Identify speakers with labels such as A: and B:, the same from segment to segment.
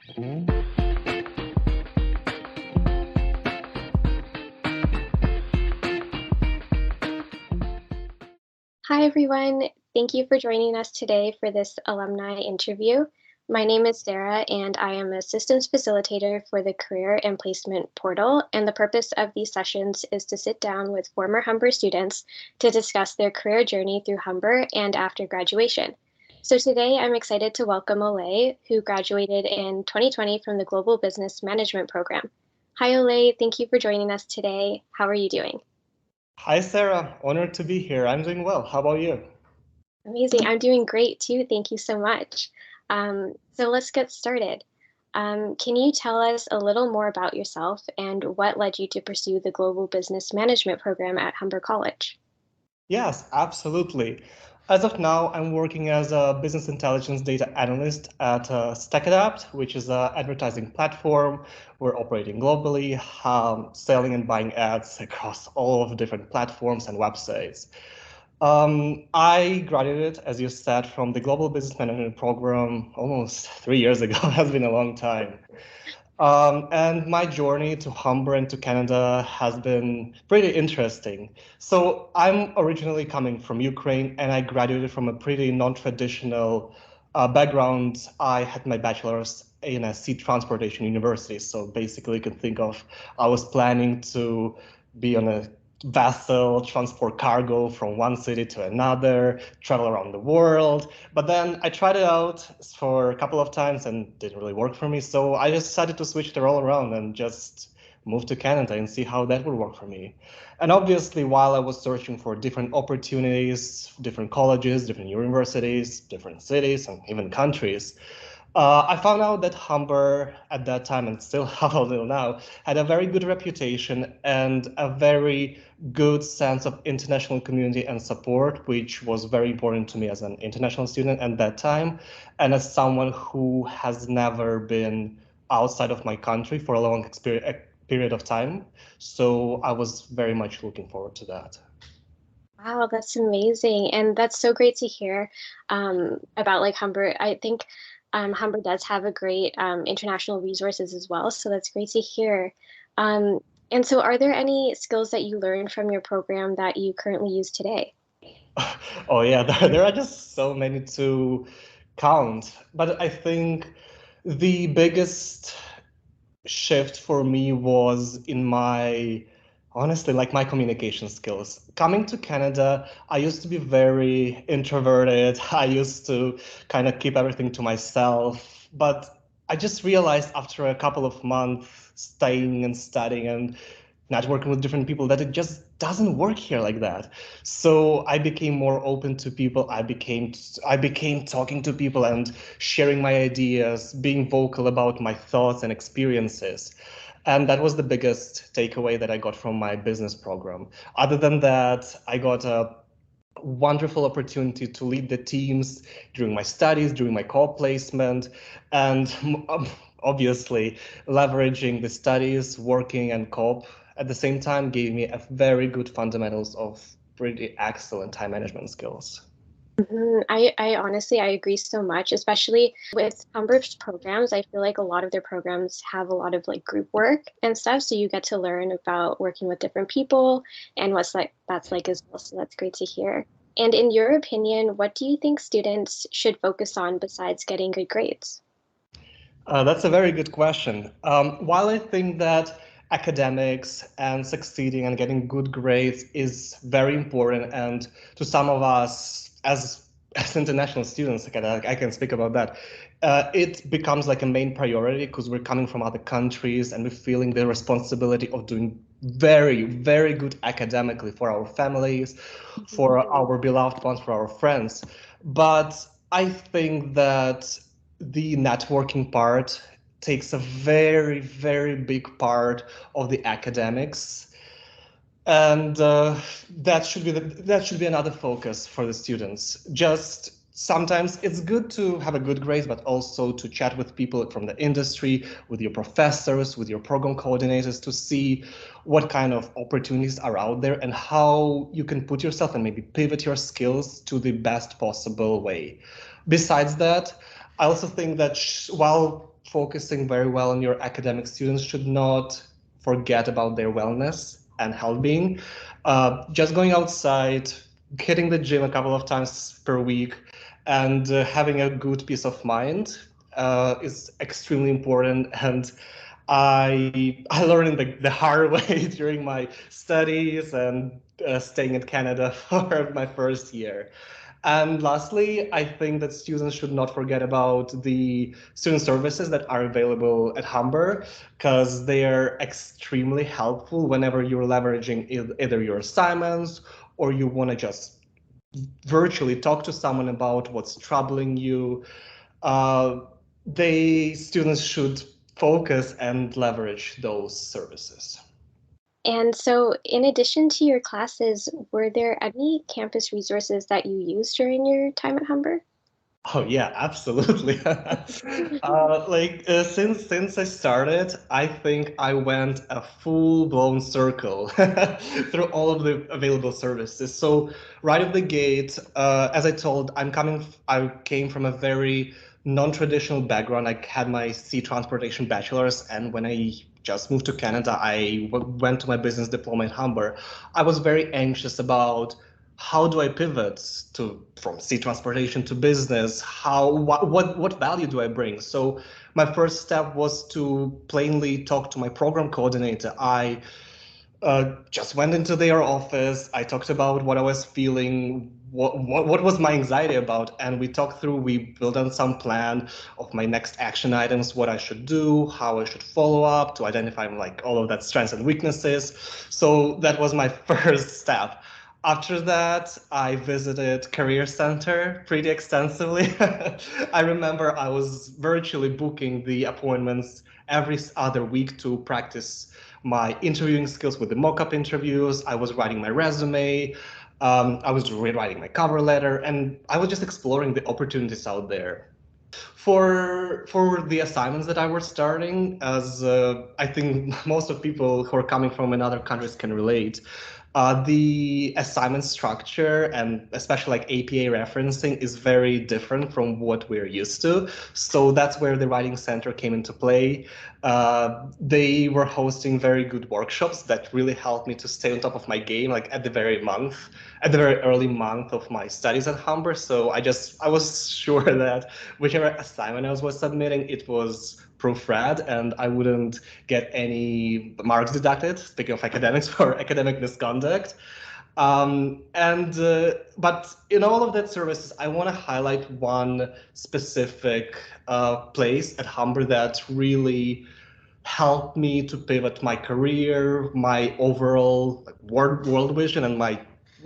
A: Hi, everyone. Thank you for joining us today for this alumni interview. My name is Sarah, and I am a systems facilitator for the Career and Placement Portal. And the purpose of these sessions is to sit down with former Humber students to discuss their career journey through Humber and after graduation. So today I'm excited to welcome Oleh, who graduated in 2020 from the Global Business Management Program. Hi, Oleh. Thank you for joining us today. How are you doing?
B: Hi, Sarah. Honored to be here. I'm doing well. How about you?
A: Amazing. I'm doing great too. Thank you so much. So let's get started. Can you tell us a little more about yourself and what led you to pursue the Global Business Management program at Humber College?
B: Yes, absolutely. As of now, I'm working as a business intelligence data analyst at StackAdapt, which is an advertising platform. We're operating globally, selling and buying ads across all of the different platforms and websites. I graduated, as you said, from the Global Business Management program almost 3 years ago. It has been a long time. And my journey to Humber and to Canada has been pretty interesting. So I'm originally coming from Ukraine, and I graduated from a pretty non-traditional background. I had my bachelor's in a sea transportation university. So basically, you can think of I was planning to be on a vessel, transport cargo from one city to another, travel around the world. But then I tried it out for a couple of times and didn't really work for me. So I just decided to switch the role around and just move to Canada and see how that would work for me. And obviously, while I was searching for different opportunities, different colleges, different universities, different cities, and even countries, I found out that Humber at that time, and still have a little now, had a very good reputation and a very good sense of international community and support, which was very important to me as an international student at that time, and as someone who has never been outside of my country for a long period of time. So I was very much looking forward to that.
A: Wow, that's amazing. And that's so great to hear about like Humber. I think Humber does have a great international resources as well. So that's great to hear. Um, and so are there any skills that you learned from your program that you currently use today?
B: Oh yeah, there are just so many to count. But I think the biggest shift for me was in my, honestly, like my communication skills. Coming to Canada, I used to be very introverted. I used to kind of keep everything to myself. But I just realized after a couple of months staying and studying and networking with different people that it just doesn't work here like that. So I became more open to people. I became talking to people and sharing my ideas, being vocal about my thoughts and experiences. And that was the biggest takeaway that I got from my business program. Other than that, I got a wonderful opportunity to lead the teams during my studies, during my co-placement, and obviously leveraging the studies, working and co-op at the same time gave me a very good fundamentals of pretty excellent time management skills.
A: I honestly, I agree so much, especially with Humber's programs. I feel like a lot of their programs have a lot of like group work and stuff. So you get to learn about working with different people and what's like that's like as well. So that's great to hear. And in your opinion, what do you think students should focus on besides getting good grades?
B: That's a very good question. While I think that academics and succeeding and getting good grades is very important, and to some of us as international students, I can speak about that. It becomes like a main priority because we're coming from other countries and we're feeling the responsibility of doing very, very good academically for our families, for our beloved ones, for our friends. But I think that the networking part takes a very, very big part of the academics, and that should be another focus for the students. Just sometimes it's good to have a good grade, but also to chat with people from the industry, with your professors, with your program coordinators, to see what kind of opportunities are out there and how you can put yourself and maybe pivot your skills to the best possible way. Besides that, I also think that while focusing very well on your academics, students should not forget about their wellness and health-being. Just going outside, hitting the gym a couple of times per week, and having a good peace of mind is extremely important. And I learned the hard way during my studies and staying in Canada for my first year. And lastly, I think that students should not forget about the student services that are available at Humber, because they are extremely helpful whenever you're leveraging either your assignments or you want to just virtually talk to someone about what's troubling you. Uh, Students should focus and leverage those services.
A: And so, in addition to your classes, were there any campus resources that you used during your time at Humber?
B: Oh yeah, absolutely. Since I started, I think I went a full-blown circle through all of the available services. So right at the gate, as I told, I came from a very non-traditional background. I had my sea transportation bachelor's, and when I just moved to Canada, went to my business diploma in Humber. I was very anxious about how do I pivot from sea transportation to business? What value do I bring? So my first step was to plainly talk to my program coordinator. I just went into their office. I talked about what I was feeling, what was my anxiety about, and we talked through. We built on some plan of my next action items, what I should do, how I should follow up to identify like all of that strengths and weaknesses. So that was my first step. After that, I visited Career Center pretty extensively. I remember I was virtually booking the appointments every other week to practice my interviewing skills with the mock-up interviews. I was writing my resume. I was rewriting my cover letter, and I was just exploring the opportunities out there. For the assignments that I was starting, as I think most of people who are coming from another countries can relate, the assignment structure and especially like APA referencing is very different from what we're used to. So that's where the Writing Center came into play. They were hosting very good workshops that really helped me to stay on top of my game, like at the very early month of my studies at Humber. So I was sure that whichever assignment I was submitting, it was proofread and I wouldn't get any marks deducted, speaking of academics, for academic misconduct. But in all of that services, I want to highlight one specific place at Humber that really helped me to pivot my career, my overall world vision, and my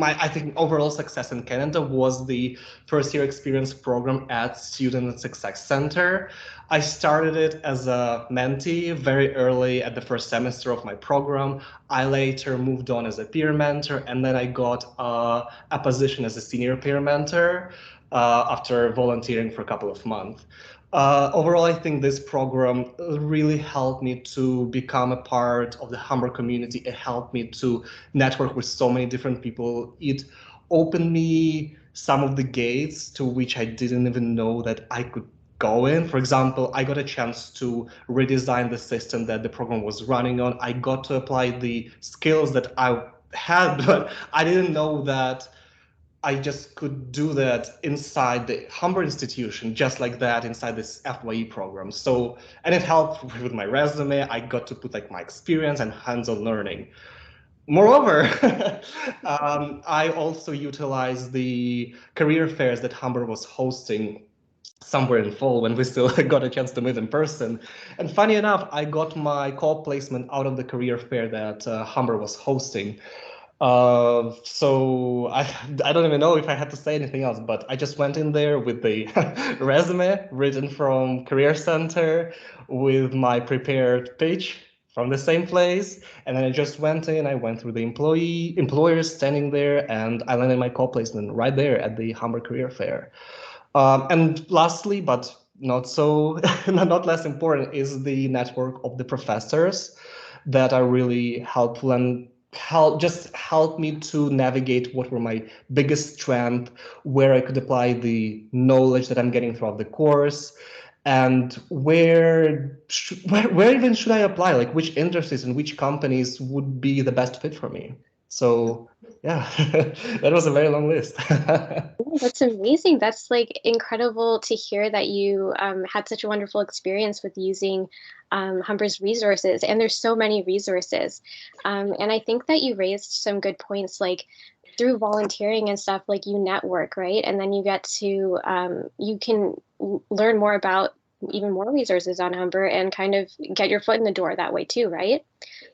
B: I think overall success in Canada was the first year experience program at Student Success Center. I started it as a mentee very early at the first semester of my program. I later moved on as a peer mentor, and then I got a position as a senior peer mentor after volunteering for a couple of months. Overall, I think this program really helped me to become a part of the Humber community. It helped me to network with so many different people. It opened me some of the gates to which I didn't even know that I could go in. For example, I got a chance to redesign the system that the program was running on. I got to apply the skills that I had, but I didn't know that I just could do that inside the Humber institution, just like that inside this FYE program. So, and it helped with my resume. I got to put like my experience and hands-on learning. Moreover, I also utilized the career fairs that Humber was hosting somewhere in fall when we still got a chance to meet in person. And funny enough, I got my co-placement out of the career fair that Humber was hosting. So I don't even know if I had to say anything else, but I just went in there with the resume written from Career Center with my prepared pitch from the same place. And then I just went in, I went through the employers standing there, and I landed my co-placement right there at the Humber Career Fair. And lastly, but not so, not less important, is the network of the professors that are really helpful and help me to navigate what were my biggest strength, where I could apply the knowledge that I'm getting throughout the course. and where even should I apply? Like which industries and which companies would be the best fit for me? So yeah, that was a very long list.
A: Oh, that's amazing. That's like incredible to hear that you had such a wonderful experience with using Humber's resources. And there's so many resources. And I think that you raised some good points, like through volunteering and stuff, like you network, right? And then you get to, you can learn more about even more resources on Humber and kind of get your foot in the door that way too, right?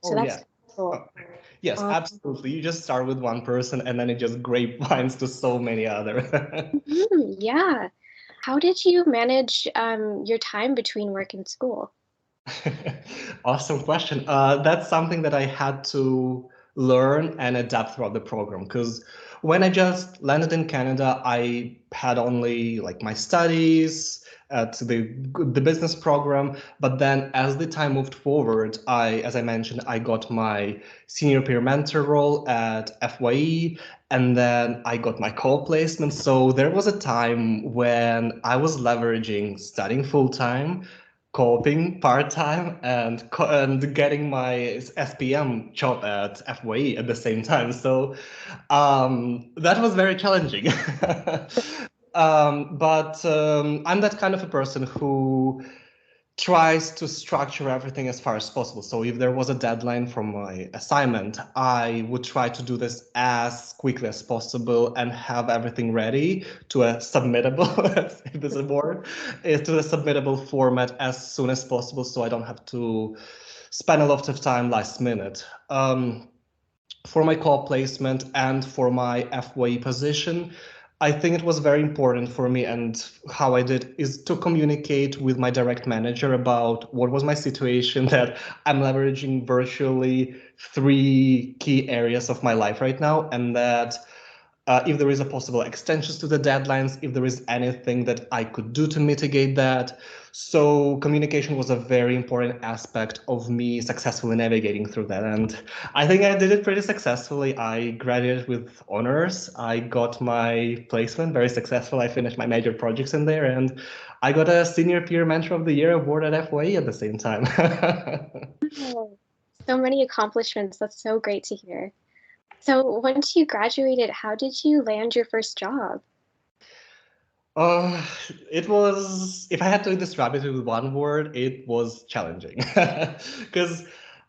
A: So
B: Oh
A: that's
B: yeah.
A: cool.
B: Uh, Yes,
A: Um,
B: absolutely. You just start with one person and then it just grapevines to so many other.
A: yeah. How did you manage your time between work and school?
B: Awesome question. That's something that I had to learn and adapt throughout the program because when I just landed in Canada, I had only like my studies at the business program. But then as the time moved forward, as I mentioned, I got my senior peer mentor role at FYE, and then I got my co-placement. So there was a time when I was leveraging studying full time, coping part-time, and getting my SPM job at FYE at the same time. So that was very challenging. But I'm that kind of a person who tries to structure everything as far as possible. So if there was a deadline for my assignment, I would try to do this as quickly as possible and have everything ready to a submittable, if there's a word, to a submittable format as soon as possible, so I don't have to spend a lot of time last minute. For my co-placement and for my FYE position, I think it was very important for me, and how I did is to communicate with my direct manager about what was my situation, that I'm leveraging virtually three key areas of my life right now, and that if there is a possible extensions to the deadlines, if there is anything that I could do to mitigate that. So communication was a very important aspect of me successfully navigating through that. And I think I did it pretty successfully. I graduated with honors. I got my placement very successful. I finished my major projects in there, and I got a Senior Peer Mentor of the Year award at FYE at the same time.
A: Oh, so many accomplishments. That's so great to hear. So once you graduated, how did you land your first job?
B: Uh, it was, if I had to describe it with one word, it was challenging. Because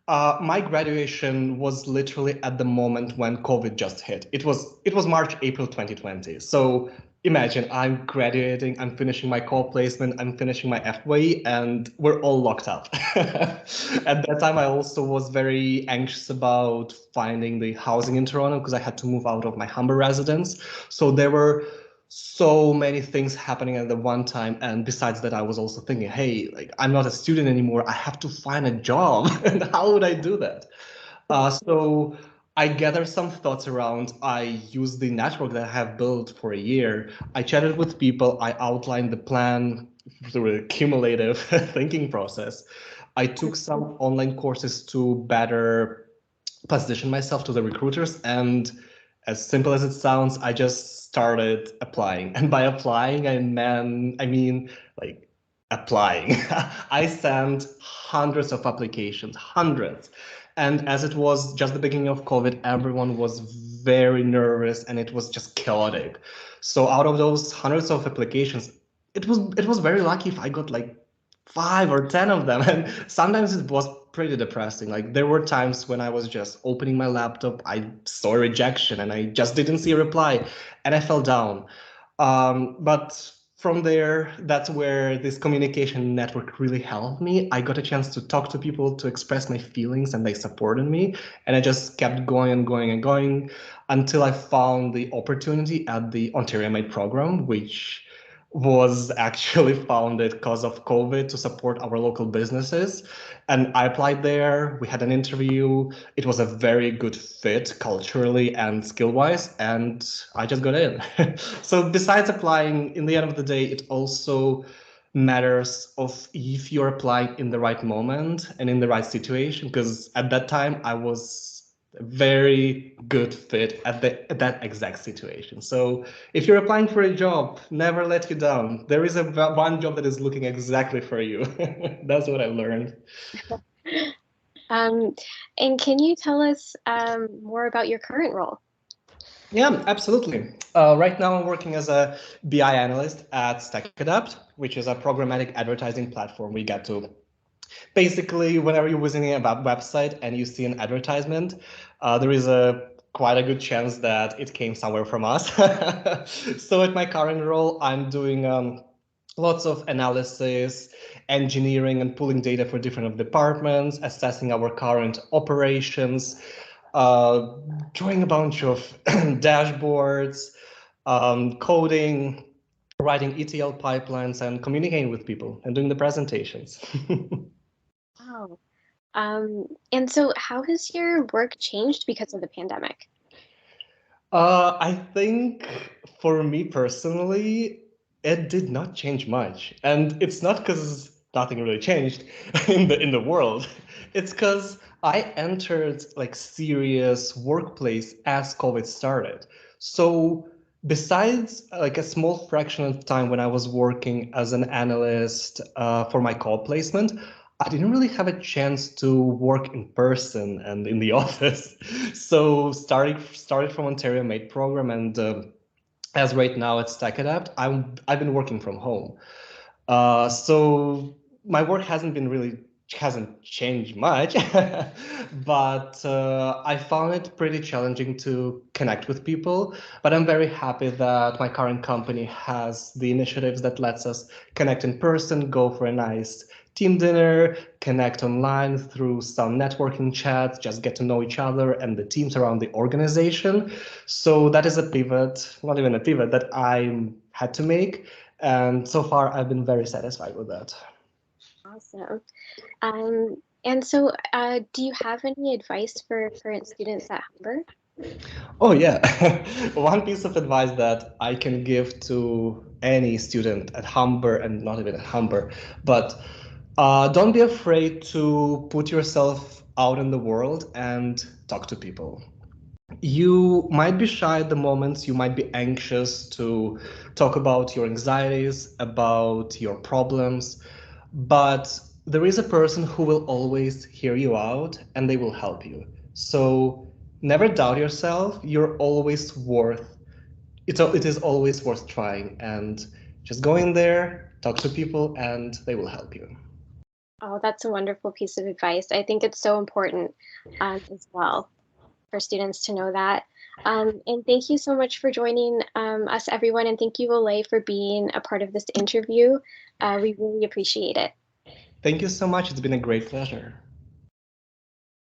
B: my graduation was literally at the moment when COVID just hit. It was March, April 2020. So imagine I'm graduating, I'm finishing my core placement, I'm finishing my FYE, and we're all locked up. At that time, I also was very anxious about finding the housing in Toronto because I had to move out of my Humber residence. So there were so many things happening at the one time, and besides that I was also thinking, hey, like I'm not a student anymore, I have to find a job. And how would I do that? So I gathered some thoughts around. I used the network that I have built for a year. I chatted with people, I outlined the plan through a cumulative thinking process. I took some online courses to better position myself to the recruiters, and as simple as it sounds, I just started applying. And by applying, I mean like applying. I sent hundreds of applications, hundreds. And as it was just the beginning of COVID, everyone was very nervous and it was just chaotic. So out of those hundreds of applications, it was very lucky if I got like 5 or 10 of them. And sometimes it was pretty depressing. Like there were times when I was just opening my laptop, I saw a rejection and I just didn't see a reply, and I fell down. But from there, that's where this communication network really helped me. I got a chance to talk to people, to express my feelings, and they supported me. And I just kept going and going and going until I found the opportunity at the Ontario Made program, which was actually founded because of COVID to support our local businesses. And I applied there. We had an interview. It was a very good fit culturally and skill wise. And I just got in. So, besides applying, in the end of the day, it also matters of if you're applying in the right moment and in the right situation. Because at that time, I was a very good fit at that exact situation. So if you're applying for a job, never let you down. There is one job that is looking exactly for you. That's what I learned.
A: Um, and can you tell us more about your current role?
B: Yeah, absolutely. Right now, I'm working as a BI analyst at StackAdapt, which is a programmatic advertising platform. We get to basically, whenever you're visiting a website and you see an advertisement, there is a quite a good chance that it came somewhere from us. So at my current role, I'm doing lots of analysis, engineering, and pulling data for different departments, assessing our current operations, drawing a bunch of dashboards, coding, writing ETL pipelines, and communicating with people and doing the presentations.
A: Wow. And so how has your work changed because of the pandemic?
B: I think for me personally, it did not change much, and it's not because nothing really changed in the world. It's because I entered like serious workplace as COVID started. So besides like a small fraction of time when I was working as an analyst for my call placement, I didn't really have a chance to work in person and in the office. So started from Ontario Made program, and as right now at StackAdapt, I've been working from home. So my work hasn't changed much, but I found it pretty challenging to connect with people. But I'm very happy that my current company has the initiatives that lets us connect in person, go for a nice team dinner, connect online through some networking chats, just get to know each other and the teams around the organization. So that is a pivot, not even a pivot, that I had to make. And so far, I've been very satisfied with that.
A: Awesome. And so do you have any advice for current students at Humber?
B: Oh, yeah. One piece of advice that I can give to any student at Humber, and not even at Humber, but don't be afraid to put yourself out in the world and talk to people. You might be shy at the moments, you might be anxious to talk about your anxieties, about your problems, but there is a person who will always hear you out and they will help you. So never doubt yourself. It is always worth trying, and just go in there, talk to people, and they will help you.
A: Oh, that's a wonderful piece of advice. I think it's so important as well for students to know that. And thank you so much for joining us, everyone. And thank you, Oleh, for being a part of this interview. We really appreciate it.
B: Thank you so much. It's been a great pleasure.